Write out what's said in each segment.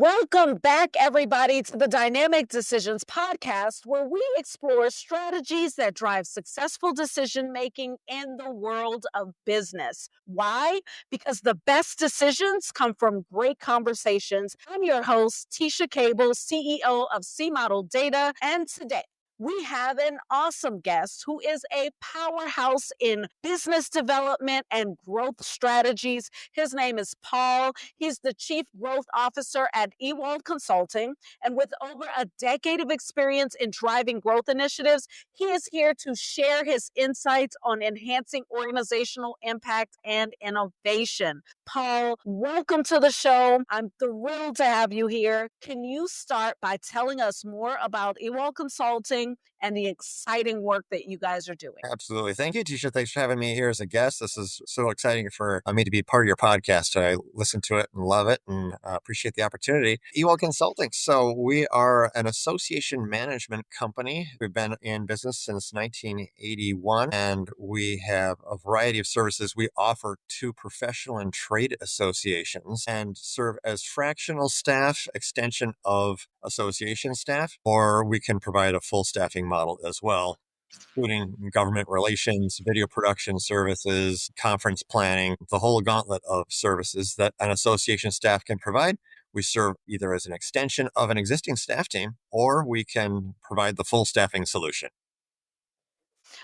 Welcome back, everybody, to the Dynamic Decisions podcast, where we explore strategies that drive successful decision making in the world of business. Why? Because the best decisions come from great conversations. I'm your host, Teasha Cable, CEO of C Model Data, and today we have an awesome guest who is a powerhouse in business development and growth strategies. His name is Paul. He's the Chief Growth Officer at Ewald Consulting. And with over a decade of experience in driving growth initiatives, he is here to share his insights on enhancing organizational impact and innovation. Paul, welcome to the show. I'm thrilled to have you here. Can you start by telling us more about Ewald Consulting and the exciting work that you guys are doing? Absolutely. Thank you, Teasha. Thanks for having me here as a guest. This is so exciting for me to be part of your podcast. I listen to it and love it and appreciate the opportunity. Ewald Consulting. So we are an association management company. We've been in business since 1981, and we have a variety of services we offer to professional and trade associations and serve as fractional staff, extension of association staff, or we can provide a full staffing model as well, including government relations, video production services, conference planning, the whole gauntlet of services that an association staff can provide. We serve either as an extension of an existing staff team, or we can provide the full staffing solution.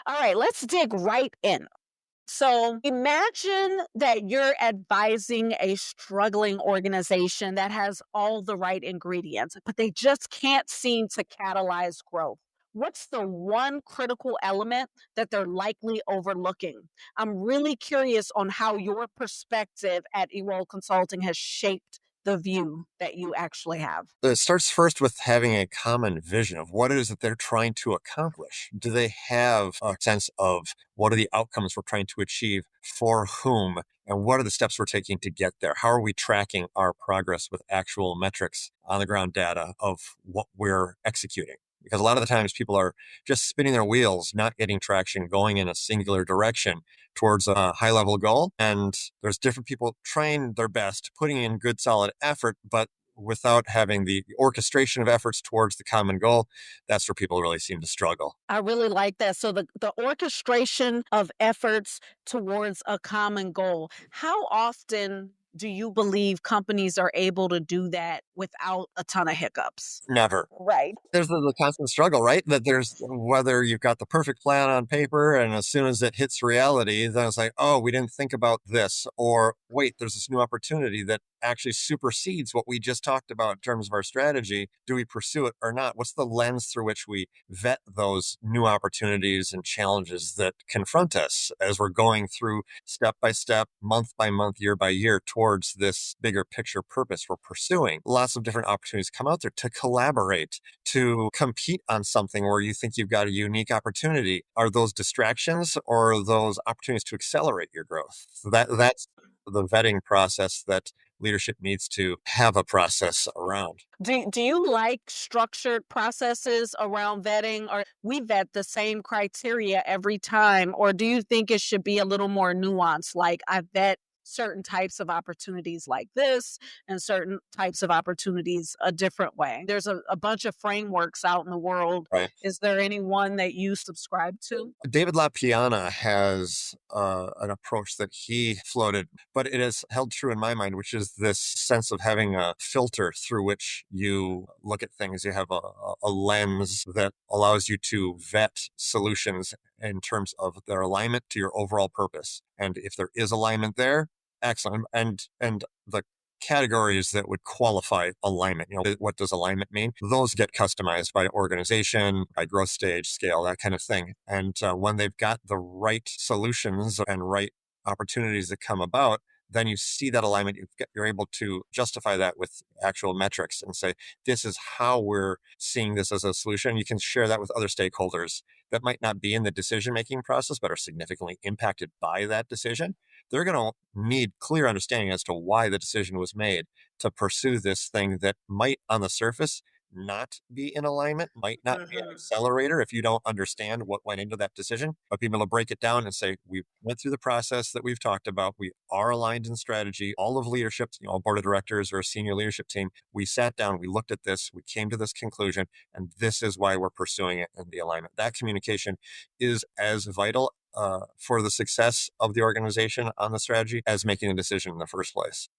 All right, let's dig right in. So imagine that you're advising a struggling organization that has all the right ingredients, but they just can't seem to catalyze growth. What's the one critical element that they're likely overlooking? I'm really curious on how your perspective at Ewald Consulting has shaped the view that you actually have. It starts first with having a common vision of what it is that they're trying to accomplish. Do they have a sense of what are the outcomes we're trying to achieve, for whom, and what are the steps we're taking to get there? How are we tracking our progress with actual metrics, on the ground data of what we're executing? Because a lot of the times people are just spinning their wheels, not getting traction, going in a singular direction towards a high level goal. And there's different people trying their best, putting in good, solid effort, but without having the orchestration of efforts towards the common goal. That's where people really seem to struggle. I really like that. So the orchestration of efforts towards a common goal. How often do you believe companies are able to do that without a ton of hiccups? Never. Right. There's the constant struggle, right? That there's whether you've got the perfect plan on paper, and as soon as it hits reality, then it's like, oh, we didn't think about this, or wait, there's this new opportunity that actually supersedes what we just talked about in terms of our strategy. Do we pursue it or not? What's the lens through which we vet those new opportunities and challenges that confront us as we're going through step by step, month by month, year by year towards this bigger picture purpose we're pursuing? Lots of different opportunities come out there to collaborate, to compete on something where you think you've got a unique opportunity. Are those distractions or are those opportunities to accelerate your growth? So that's the vetting process that leadership needs to have a process around. Do you like structured processes around vetting, or we vet the same criteria every time? Or do you think it should be a little more nuanced? Like I vet certain types of opportunities like this and certain types of opportunities a different way. There's a bunch of frameworks out in the world. Right. Is there any one that you subscribe to? David LaPiana has an approach that he floated, but it has held true in my mind, which is this sense of having a filter through which you look at things. You have a lens that allows you to vet solutions in terms of their alignment to your overall purpose. And if there is alignment there, excellent. And the categories that would qualify alignment. What does alignment mean? Those get customized by organization, by growth stage, scale, that kind of thing. And when they've got the right solutions and right opportunities that come about, then you see that alignment. You're able to justify that with actual metrics and say, this is how we're seeing this as a solution. You can share that with other stakeholders that might not be in the decision-making process, but are significantly impacted by that decision. They're going to need clear understanding as to why the decision was made to pursue this thing that might on the surface not be in alignment, might not be an Mhm. accelerator if you don't understand what went into that decision. But being able to break it down and say, we went through the process that we've talked about. We are aligned in strategy. All of leadership, board of directors or a senior leadership team, we sat down, we looked at this, we came to this conclusion, and this is why we're pursuing it in the alignment. That communication is as vital for the success of the organization on the strategy as making a decision in the first place.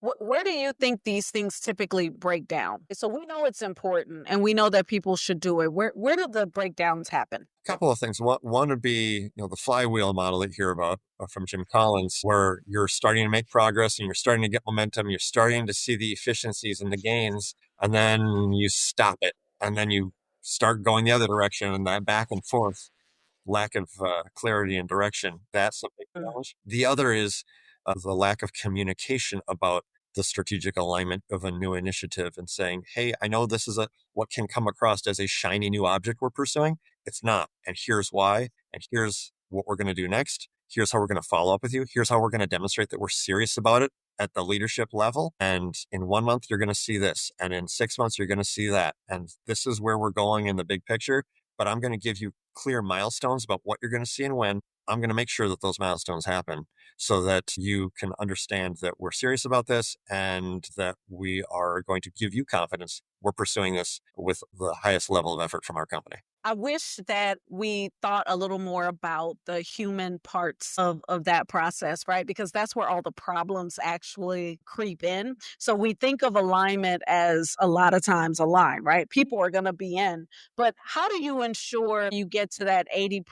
Where do you think these things typically break down? So we know it's important and we know that people should do it. Where do the breakdowns happen? Couple of things. One would be, the flywheel model that you hear about from Jim Collins, where you're starting to make progress and you're starting to get momentum. You're starting to see the efficiencies and the gains, and then you stop it, and then you start going the other direction, and that back and forth lack of clarity and direction. That's a big Mm. challenge. The other is the lack of communication about the strategic alignment of a new initiative and saying, hey, I know this is what can come across as a shiny new object we're pursuing. It's not. And here's why. And here's what we're going to do next. Here's how we're going to follow up with you. Here's how we're going to demonstrate that we're serious about it at the leadership level. And in 1 month, you're going to see this. And in 6 months, you're going to see that. And this is where we're going in the big picture. But I'm going to give you clear milestones about what you're going to see and when. I'm going to make sure that those milestones happen so that you can understand that we're serious about this and that we are going to give you confidence we're pursuing this with the highest level of effort from our company. I wish that we thought a little more about the human parts of that process, right? Because that's where all the problems actually creep in. So we think of alignment as a lot of times a line, right? People are going to be in, but how do you ensure you get to that 80%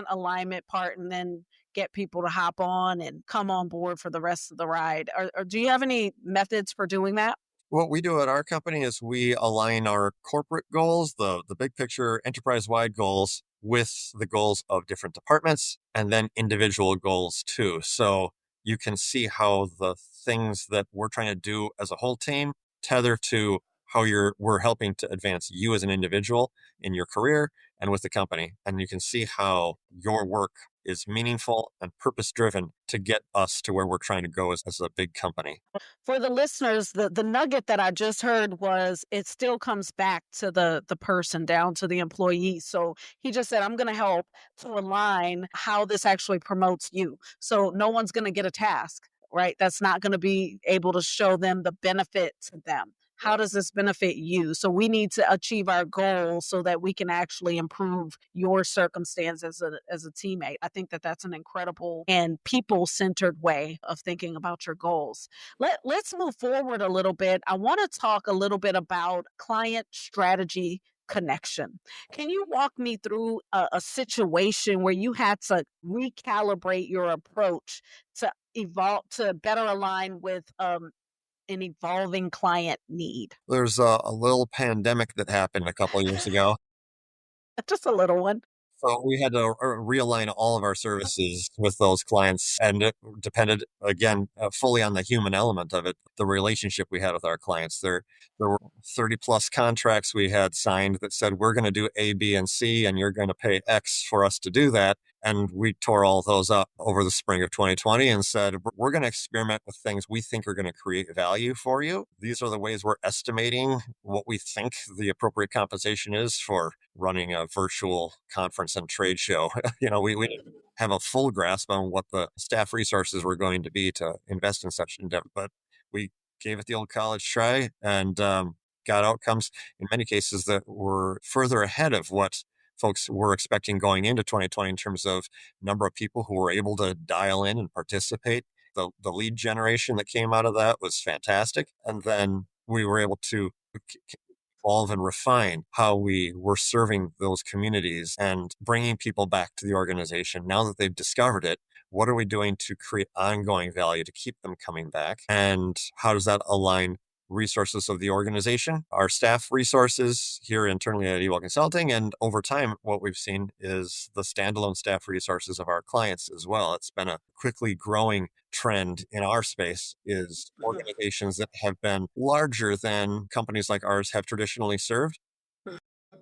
alignment part and then get people to hop on and come on board for the rest of the ride? Or do you have any methods for doing that? What we do at our company is we align our corporate goals, the big picture enterprise wide goals, with the goals of different departments and then individual goals too. So you can see how the things that we're trying to do as a whole team tether to how we're helping to advance you as an individual in your career and with the company. And you can see how your work is meaningful and purpose driven to get us to where we're trying to go as a big company. For the listeners, the nugget that I just heard was it still comes back to the person, down to the employee. So he just said, I'm going to help to align how this actually promotes you. So no one's going to get a task, right? That's not going to be able to show them the benefit to them. How does this benefit you? So we need to achieve our goal so that we can actually improve your circumstance as a teammate. I think that that's an incredible and people centered way of thinking about your goals. Let's move forward a little bit. I want to talk a little bit about client strategy connection. Can you walk me through a situation where you had to recalibrate your approach to evolve to better align with an evolving client need? There's a little pandemic that happened a couple of years ago. Just a little one. So we had to realign all of our services with those clients, and it depended again fully on the human element of it, the relationship we had with our clients. There were 30 plus contracts we had signed that said we're going to do A, B, and C, and you're going to pay X for us to do that. And we tore all those up over the spring of 2020 and said, we're going to experiment with things we think are going to create value for you. These are the ways we're estimating what we think the appropriate compensation is for running a virtual conference and trade show. We didn't have a full grasp on what the staff resources were going to be to invest in such endeavor, but we gave it the old college try and got outcomes in many cases that were further ahead of what folks were expecting going into 2020 in terms of number of people who were able to dial in and participate. The lead generation that came out of that was fantastic. And then we were able to evolve and refine how we were serving those communities and bringing people back to the organization. Now that they've discovered it, what are we doing to create ongoing value to keep them coming back? And how does that align resources of the organization, our staff resources here internally at Ewald Consulting? And over time, what we've seen is the standalone staff resources of our clients as well. It's been a quickly growing trend in our space is organizations that have been larger than companies like ours have traditionally served,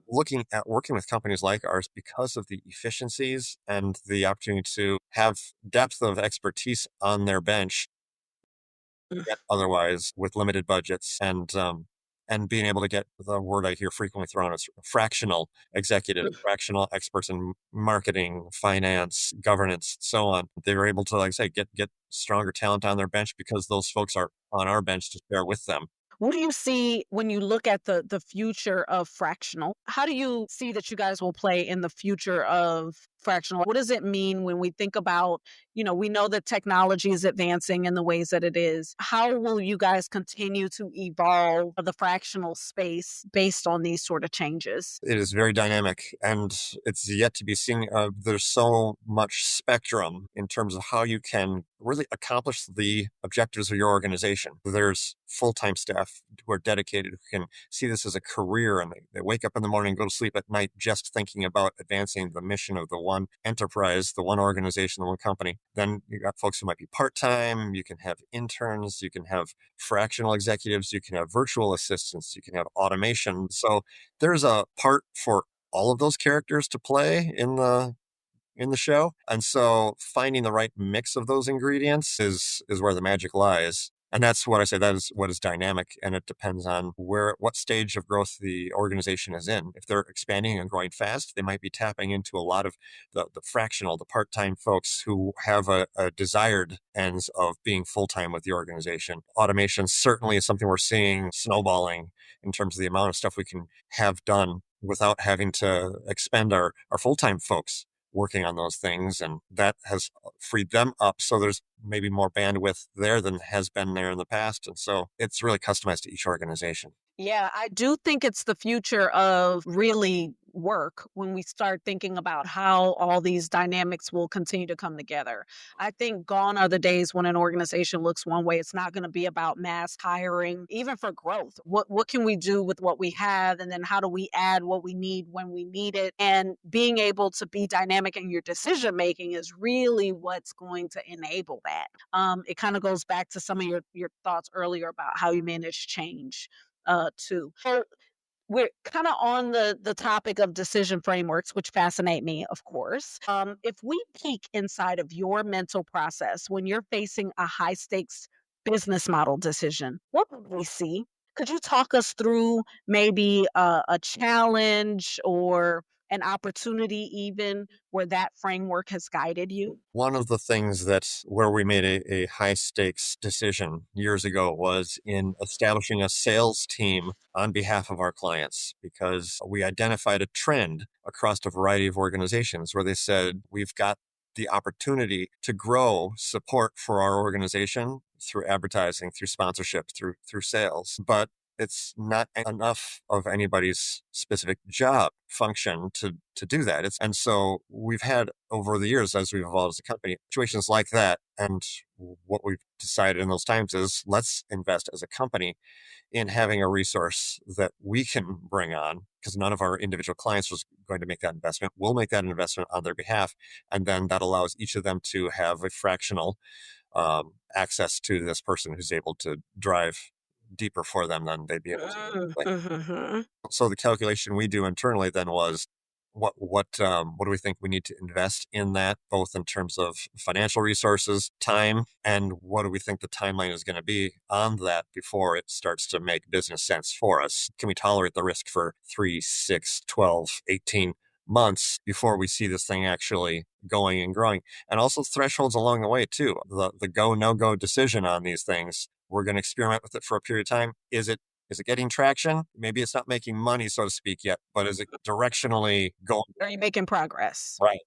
looking at working with companies like ours because of the efficiencies and the opportunity to have depth of expertise on their bench, yet otherwise with limited budgets and and being able to get the word I hear frequently thrown is fractional executives, fractional experts in marketing, finance, governance, so on. They were able to, like I say, get stronger talent on their bench because those folks are on our bench to share with them. What do you see when you look at the future of fractional? How do you see that you guys will play in the future of fractional? What does it mean when we think about, we know that technology is advancing in the ways that it is. How will you guys continue to evolve the fractional space based on these sort of changes? It is very dynamic and it's yet to be seen. There's so much spectrum in terms of how you can really accomplish the objectives of your organization. There's full-time staff who are dedicated, who can see this as a career, and they wake up in the morning and go to sleep at night just thinking about advancing the mission of the one enterprise, the one organization, the one company. Then you got folks who might be part-time. You can have interns, you can have fractional executives, you can have virtual assistants, you can have automation. So there's a part for all of those characters to play in the show. And so finding the right mix of those ingredients is where the magic lies. And that's what I say, that is what is dynamic. And it depends on what stage of growth the organization is in. If they're expanding and growing fast, they might be tapping into a lot of the fractional, the part-time folks who have a desired ends of being full-time with the organization. Automation certainly is something we're seeing snowballing in terms of the amount of stuff we can have done without having to expend our full-time folks working on those things, and that has freed them up. So there's maybe more bandwidth there than has been there in the past. And so it's really customized to each organization. Yeah, I do think it's the future of really work when we start thinking about how all these dynamics will continue to come together. I think gone are the days when an organization looks one way. It's not going to be about mass hiring, even for growth. What can we do with what we have? And then how do we add what we need when we need it? And being able to be dynamic in your decision making is really what's going to enable that. It kind of goes back to some of your thoughts earlier about how you manage change too. So we're kind of on the topic of decision frameworks, which fascinate me, of course. If we peek inside of your mental process when you're facing a high stakes business model decision, what would we see? Could you talk us through maybe a challenge or an opportunity, even where that framework has guided you? One of the things that where we made a high stakes decision years ago was in establishing a sales team on behalf of our clients, because we identified a trend across a variety of organizations where they said, we've got the opportunity to grow support for our organization through advertising, through sponsorship, through sales. But it's not enough of anybody's specific job function to do that. And so we've had over the years, as we've evolved as a company, situations like that. And what we've decided in those times is let's invest as a company in having a resource that we can bring on, because none of our individual clients was going to make that investment. We'll make that investment on their behalf. And then that allows each of them to have a fractional access to this person who's able to drive deeper for them than they'd be able to. Mm-hmm. So the calculation we do internally then was what do we think we need to invest in that, both in terms of financial resources, time, and what do we think the timeline is going to be on that before it starts to make business sense for us? Can we tolerate the risk for 3, 6, 12, 18 months before we see this thing actually going and growing? And also thresholds along the way too. The go, no go decision on these things. We're going to experiment with it for a period of time. Is it getting traction? Maybe it's not making money, so to speak, yet, but is it directionally going Are you making progress? right?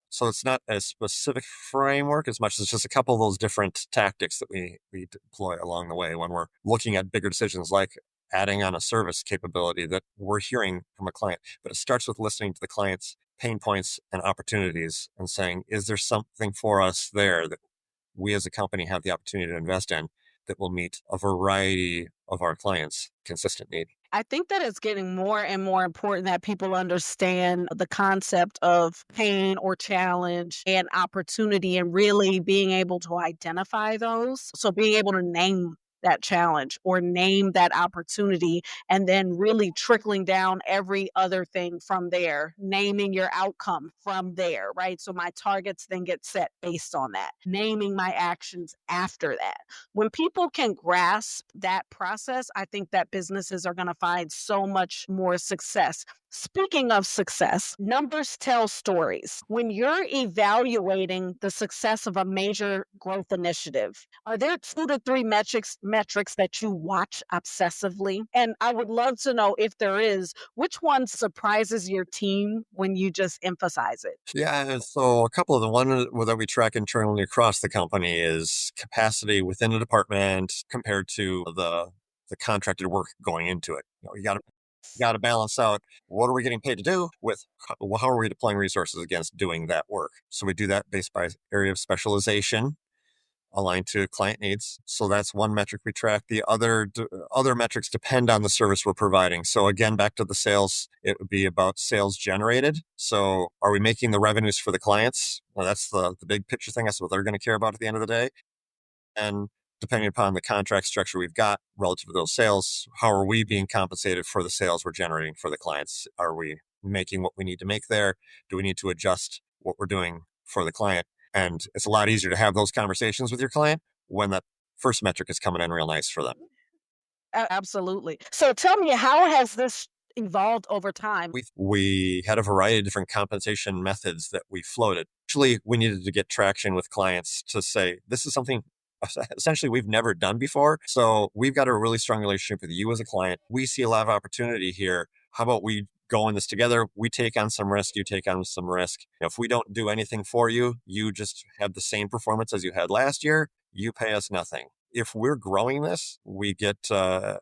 So it's not a specific framework as much as just a couple of those different tactics that we deploy along the way when we're looking at bigger decisions, like adding on a service capability that we're hearing from a client. But it starts with listening to the client's pain points and opportunities and saying, is there something for us there that we as a company have the opportunity to invest in that will meet a variety of our clients' consistent need? I think that it's getting more and more important that people understand the concept of pain or challenge and opportunity and really being able to identify those. So being able to name that challenge or name that opportunity, and then really trickling down every other thing from there, naming your outcome from there, right? So my targets then get set based on that, naming my actions after that. When people can grasp that process, I think that businesses are going to find so much more success. Speaking of success, numbers tell stories. When you're evaluating the success of a major growth initiative, are there 2 to 3 metrics that you watch obsessively? And I would love to know, if there is, which one surprises your team when you just emphasize it? Yeah, so a couple of the one that we track internally across the company is capacity within a department compared to the contracted work going into it. You got to balance out what are we getting paid to do with how are we deploying resources against doing that work. So we do that based by area of specialization aligned to client needs. So that's one metric we track. The other metrics depend on the service we're providing. So again, back to the sales, it would be about sales generated. So are we making the revenues for the clients? Well, that's the big picture thing. That's what they're going to care about at the end of the day. And depending upon the contract structure we've got relative to those sales, how are we being compensated for the sales we're generating for the clients? Are we making what we need to make there? Do we need to adjust what we're doing for the client? And it's a lot easier to have those conversations with your client when that first metric is coming in real nice for them. Absolutely. So tell me, how has this evolved over time? We had a variety of different compensation methods that we floated. Actually, we needed to get traction with clients to say, this is something essentially we've never done before. So we've got a really strong relationship with you as a client. We see a lot of opportunity here. How about we go in this together? We take on some risk, you take on some risk. If we don't do anything for you, you just have the same performance as you had last year. You pay us nothing. If we're growing this, we get an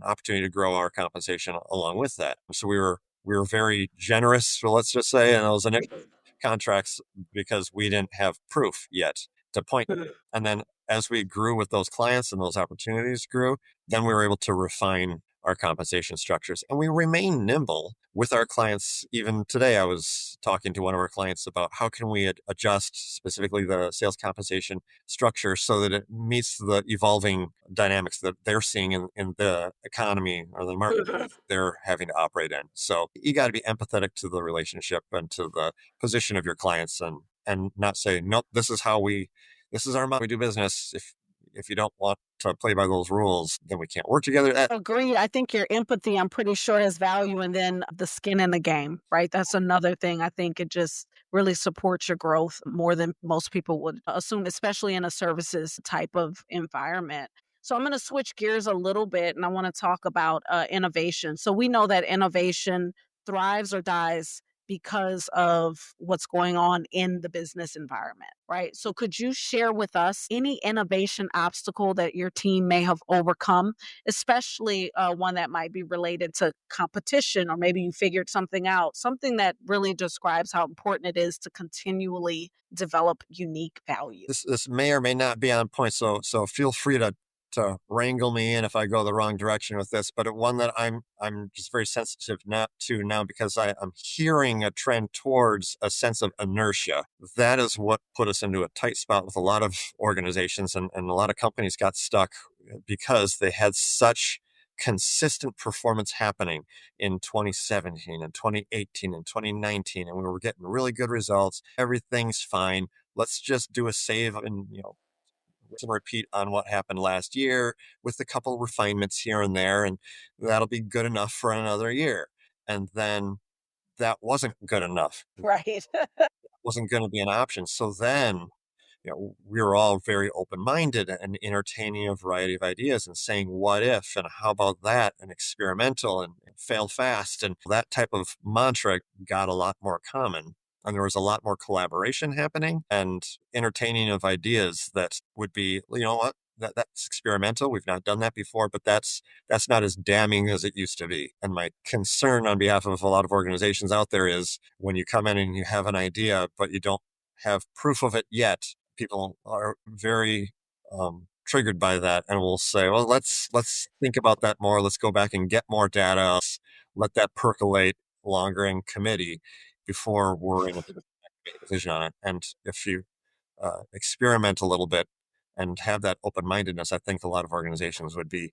opportunity to grow our compensation along with that. So we were very generous, so let's just say, in those initial contracts because we didn't have proof yet to point. And then as we grew with those clients and those opportunities grew, then we were able to refine our compensation structures. And we remain nimble with our clients. Even today, I was talking to one of our clients about how can we adjust specifically the sales compensation structure so that it meets the evolving dynamics that they're seeing in the economy or the market they're having to operate in. So you got to be empathetic to the relationship and to the position of your clients and not say, nope, this is our model, we do business. If you don't want to play by those rules, then we can't work together. Agreed. I think your empathy, I'm pretty sure, has value, and then the skin in the game, right? That's another thing. I think it just really supports your growth more than most people would assume, especially in a services type of environment. So I'm going to switch gears a little bit, and I want to talk about innovation. So we know that innovation thrives or dies because of what's going on in the business environment, right? So could you share with us any innovation obstacle that your team may have overcome, especially one that might be related to competition, or maybe you figured something out, something that really describes how important it is to continually develop unique value? This may or may not be on point, so feel free to wrangle me in if I go the wrong direction with this, but one that I'm just very sensitive not to now because I'm hearing a trend towards a sense of inertia. That is what put us into a tight spot with a lot of organizations, and a lot of companies got stuck because they had such consistent performance happening in 2017 and 2018 and 2019, and we were getting really good results. Everything's fine. Let's just do a save and repeat on what happened last year with a couple refinements here and there, and that'll be good enough for another year. And then that wasn't good enough. Right. Wasn't going to be an option. So then, we were all very open-minded and entertaining a variety of ideas and saying, what if, and how about that, and experimental and fail fast. And that type of mantra got a lot more common. And there was a lot more collaboration happening and entertaining of ideas that would be, you know what, that's experimental. We've not done that before, but that's not as damning as it used to be. And my concern on behalf of a lot of organizations out there is when you come in and you have an idea, but you don't have proof of it yet, people are very triggered by that and will say, well, let's think about that more. Let's go back and get more data. Let that percolate longer in committee before we're in a decision on it. And if you experiment a little bit and have that open-mindedness, I think a lot of organizations would be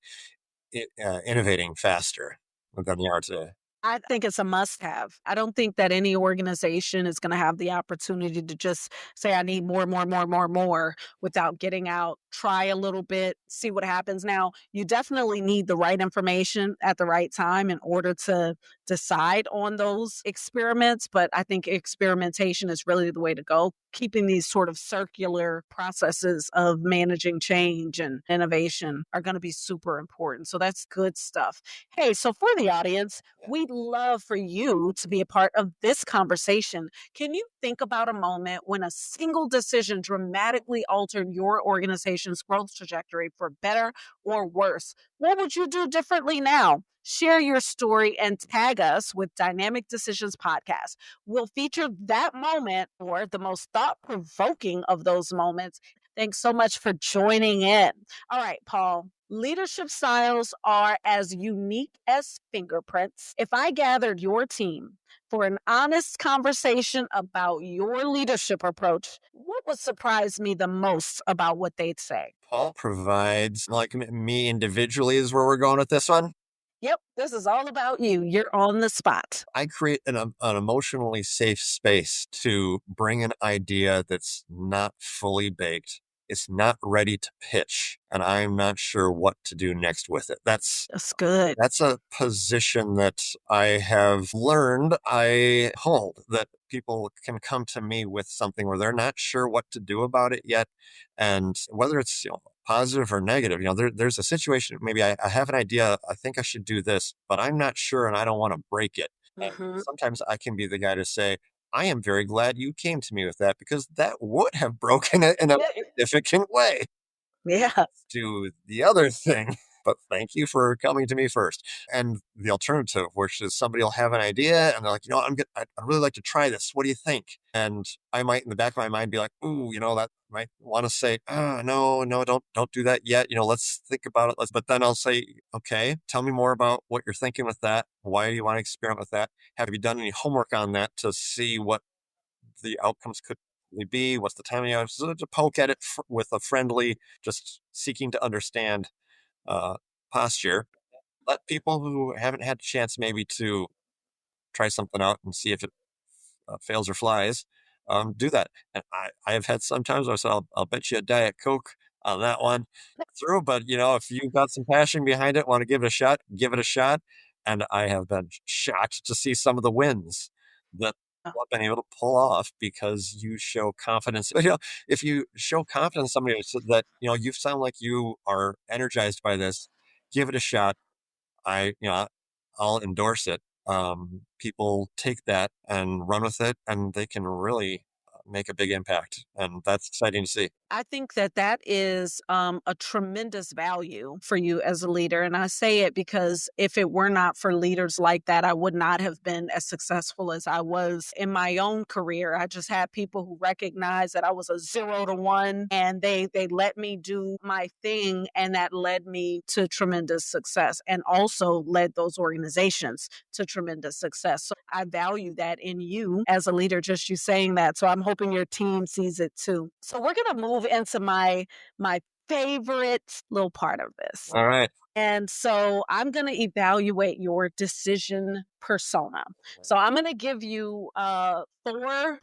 innovating faster than they are today. I think it's a must have. I don't think that any organization is going to have the opportunity to just say, I need more, more, more, more, more without getting out, try a little bit, see what happens. Now, you definitely need the right information at the right time in order to decide on those experiments. But I think experimentation is really the way to go. Keeping these sort of circular processes of managing change and innovation are going to be super important. So that's good stuff. Hey, so for the audience, we'd love for you to be a part of this conversation. Can you think about a moment when a single decision dramatically altered your organization's growth trajectory for better or worse? What would you do differently now? Share your story and tag us with Dynamic Decisions Podcast. We'll feature that moment or the most thought provoking of those moments. Thanks so much for joining in. All right, Paul. Leadership styles are as unique as fingerprints. If I gathered your team for an honest conversation about your leadership approach, what would surprise me the most about what they'd say? Paul provides, like me individually, is where we're going with this one. Yep, this is all about you. You're on the spot. I create an emotionally safe space to bring an idea that's not fully baked. It's not ready to pitch, and I'm not sure what to do next with it. That's good. That's a position that I have learned I hold, that people can come to me with something where they're not sure what to do about it yet. And whether it's, positive or negative, there's a situation, maybe I have an idea, I think I should do this, but I'm not sure and I don't want to break it. And Mhm. sometimes I can be the guy to say, I am very glad you came to me with that because that would have broken it in a Yeah. significant way. Yeah. Do the other thing, but thank you for coming to me first. And the alternative, which is somebody will have an idea and they're like, I'd really like to try this. What do you think? And I might, in the back of my mind, be like, ooh, that might want to say, no, no, don't do that yet. Let's think about it. But then I'll say, okay, tell me more about what you're thinking with that. Why do you want to experiment with that? Have you done any homework on that to see what the outcomes could be? What's the timing? So to poke at it with a friendly, just seeking to understand uh, posture. Let people who haven't had a chance maybe to try something out and see if it fails or flies, do that. And I have had sometimes I said, I'll bet you a Diet Coke on that one through. But if you've got some passion behind it, want to give it a shot, give it a shot. And I have been shocked to see some of the wins that I've been able to pull off because you show confidence. But, if you show confidence in somebody so that, you sound like you are energized by this, give it a shot. I'll endorse it. People take that and run with it, and they can really make a big impact, and that's exciting to see. I think that that is a tremendous value for you as a leader. And I say it because if it were not for leaders like that, I would not have been as successful as I was in my own career. I just had people who recognized that I was a 0 to 1 and they let me do my thing. And that led me to tremendous success and also led those organizations to tremendous success. So I value that in you as a leader, just you saying that. So I'm hoping your team sees it too. So we're going to move into my favorite little part of this. All right. And so I'm going to evaluate your decision persona. So I'm going to give you 4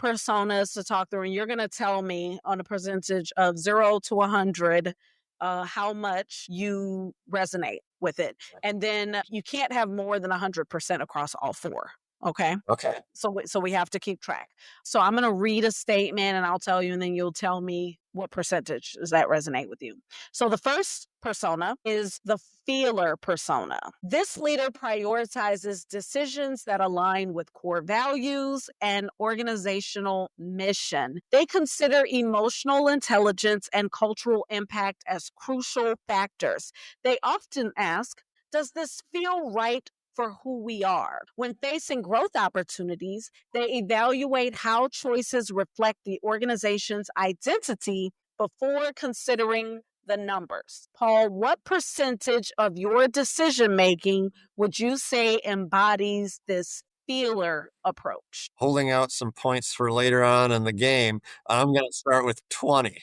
personas to talk through, and you're going to tell me on a percentage of 0 to 100 how much you resonate with it. And then you can't have more than 100% across all 4. Okay. Okay. So we have to keep track. So I'm going to read a statement and I'll tell you, and then you'll tell me what percentage does that resonate with you. So the first persona is the feeler persona. This leader prioritizes decisions that align with core values and organizational mission. They consider emotional intelligence and cultural impact as crucial factors. They often ask, does this feel right for who we are? When facing growth opportunities, they evaluate how choices reflect the organization's identity before considering the numbers. Paul, what percentage of your decision making would you say embodies this feeler approach? Holding out some points for later on in the game, I'm going to start with 20.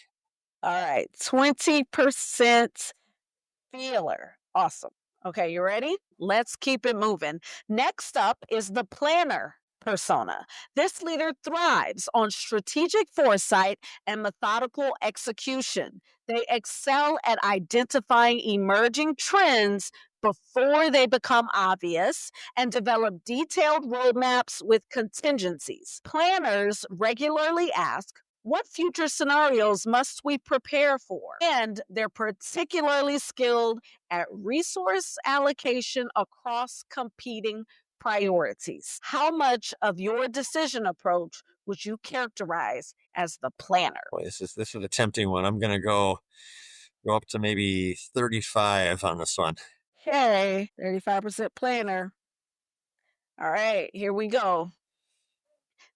All right, 20% feeler. Awesome. Okay, you ready? Let's keep it moving. Next up is the planner persona. This leader thrives on strategic foresight and methodical execution. They excel at identifying emerging trends before they become obvious and develop detailed roadmaps with contingencies. Planners regularly ask, what future scenarios must we prepare for? And they're particularly skilled at resource allocation across competing priorities. How much of your decision approach would you characterize as the planner? Boy, this is a tempting one. I'm gonna go up to maybe 35 on this one. Okay, 35% planner. All right, here we go.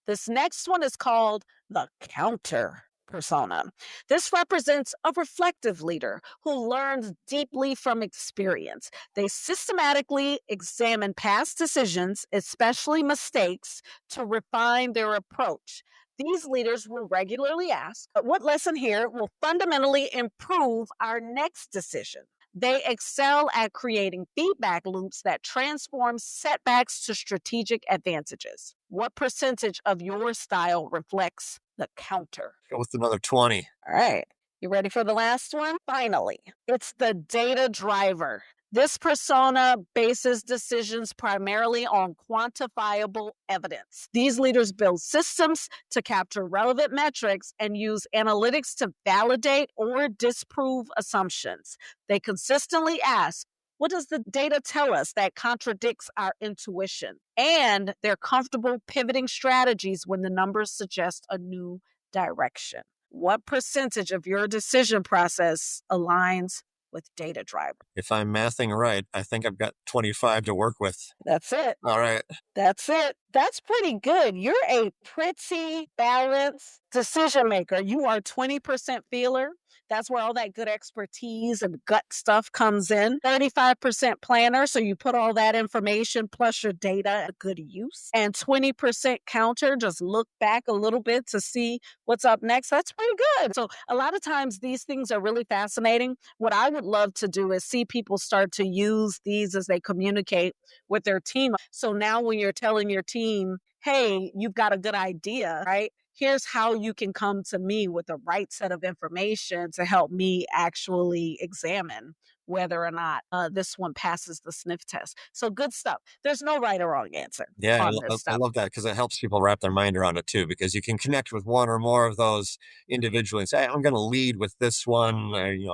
This next one is called the counter persona. This represents a reflective leader who learns deeply from experience. They systematically examine past decisions, especially mistakes, to refine their approach. These leaders will regularly ask, what lesson here will fundamentally improve our next decision? They excel at creating feedback loops that transform setbacks to strategic advantages. What percentage of your style reflects the counter? Go with another 20. All right. You ready for the last one? Finally, it's the data driver. This persona bases decisions primarily on quantifiable evidence. These leaders build systems to capture relevant metrics and use analytics to validate or disprove assumptions. They consistently ask, what does the data tell us that contradicts our intuition? And they're comfortable pivoting strategies when the numbers suggest a new direction. What percentage of your decision process aligns with data driver? If I'm mathing right, I think I've got 25 to work with. That's it. All right. That's it. That's pretty good. You're a pretty balanced decision maker. You are 20% feeler. That's where all that good expertise and gut stuff comes in. 35% planner. So you put all that information plus your data to good use. And 20% counter. Just look back a little bit to see what's up next. That's pretty good. So a lot of times these things are really fascinating. What I would love to do is see people start to use these as they communicate with their team. So now when you're telling your team, hey, you've got a good idea, right? Here's how you can come to me with the right set of information to help me actually examine whether or not this one passes the sniff test. So good stuff. There's no right or wrong answer Yeah, on this I stuff. love that because it helps people wrap their mind around it too. Because you can connect with one or more of those individually and say, "Hey, I'm going to lead with this one."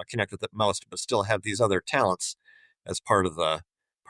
Connect with it most, but still have these other talents as part of the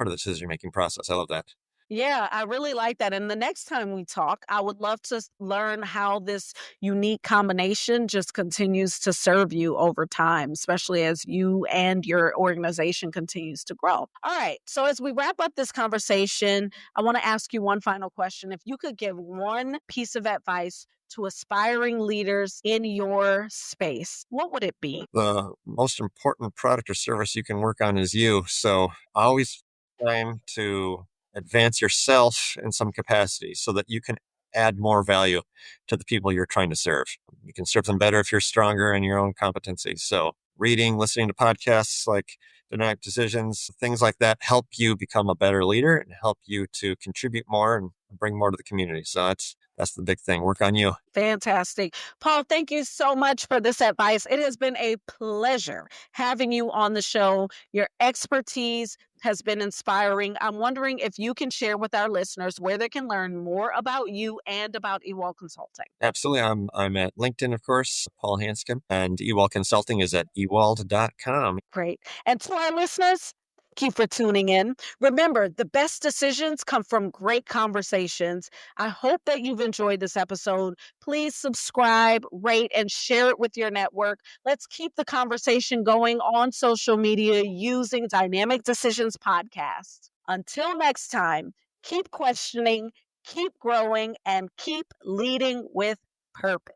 decision making process. I love that. Yeah, I really like that. And the next time we talk, I would love to learn how this unique combination just continues to serve you over time, especially as you and your organization continues to grow. All right. So as we wrap up this conversation, I want to ask you one final question. If you could give one piece of advice to aspiring leaders in your space, what would it be? The most important product or service you can work on is you. So always trying to advance yourself in some capacity so that you can add more value to the people you're trying to serve. You can serve them better if you're stronger in your own competency. So reading, listening to podcasts like Dynamic Decisions, things like that help you become a better leader and help you to contribute more and bring more to the community. So that's the big thing. Work on you. Fantastic. Paul, thank you so much for this advice. It has been a pleasure having you on the show. Your expertise has been inspiring. I'm wondering if you can share with our listeners where they can learn more about you and about Ewald Consulting. Absolutely. I'm at LinkedIn, of course, Paul Hanscom, and Ewald Consulting is at ewald.com. Great. And to our listeners, thank you for tuning in. Remember, the best decisions come from great conversations. I hope that you've enjoyed this episode. Please subscribe, rate, and share it with your network. Let's keep the conversation going on social media using Dynamic Decisions Podcast. Until next time, keep questioning, keep growing, and keep leading with purpose.